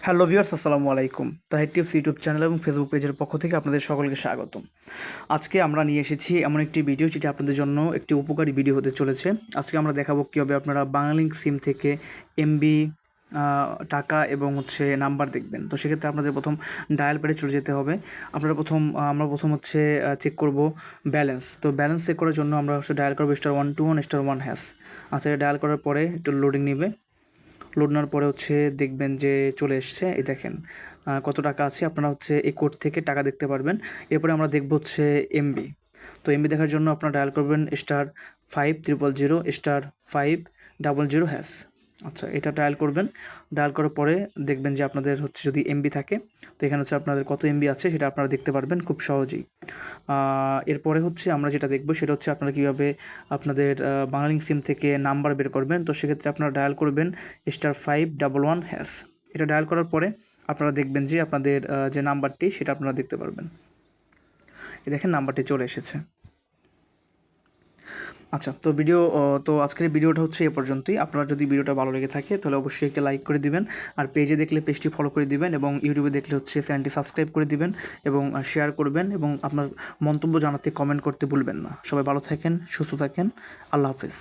Hello viewers, আসসালামু আলাইকুম। Tahir tips YouTube channel এবং ফেসবুক পেজের পক্ষ থেকে আপনাদের সকলকে স্বাগতম। আজকে আমরা নিয়ে এসেছি এমন একটি ভিডিও যেটি আপনাদের জন্য একটি উপকারী ভিডিও হতে চলেছে। আজকে আমরা দেখাবো কীভাবে আপনারা বাংলালিংক সিম থেকে এমবি, টাকা এবং নাম্বার দেখবেন। তো সেক্ষেত্রে আপনাদের প্রথম ডায়াল প্যাডে চলে যেতে হবে। আমরা প্রথম চেক করব ব্যালেন্স। তো ব্যালেন্স চেক করার জন্য আমরা ডায়াল করবো *121*1#। আচ্ছা, এটা ডায়াল করার পরে একটু লোডিং নেবে। লোড নেওয়ার পরে দেখবেন যে চলে এসছে। এই দেখেন কত টাকা আছে। আপনারা এই কোড থেকে টাকা দেখতে পারবেন। এরপরে আমরা দেখব এমবি। তো এমবি দেখার জন্য আপনারা ডায়াল করবেন *5000*500#। আচ্ছা, এটা ডায়াল করবেন। ডায়াল করার পরে দেখবেন যে আপনাদের যদি এমবি থাকে, তো এখানে আপনাদের কত এমবি আছে সেটা আপনারা দেখতে পারবেন খুব সহজেই। এরপরে আমরা যেটা দেখব সেটা আপনারা কীভাবে আপনাদের বাংলালিংক সিম থেকে নাম্বার বের করবেন। তো সেক্ষেত্রে আপনারা ডায়াল করবেন *511#। এটা ডায়াল করার পরে আপনারা দেখবেন যে আপনাদের যে নাম্বারটি সেটা আপনারা দেখতে পারবেন। এই দেখেন নাম্বারটি চলে এসেছে। আচ্ছা, তো আজকের ভিডিওটা এ পর্যন্তই। আপনার যদি ভিডিওটা ভালো লেগে থাকে তাহলে অবশ্যই একটা লাইক করে দিবেন, আর পেজে দেখলে পেজটি ফলো করে দিবেন, এবং ইউটিউবে দেখলে চ্যানেলটি সাবস্ক্রাইব করে দিবেন এবং শেয়ার করবেন, এবং আপনার মন্তব্য জানাতে কমেন্ট করতে ভুলবেন না। সবাই ভালো থাকেন, সুস্থ থাকেন। আল্লাহ হাফেজ।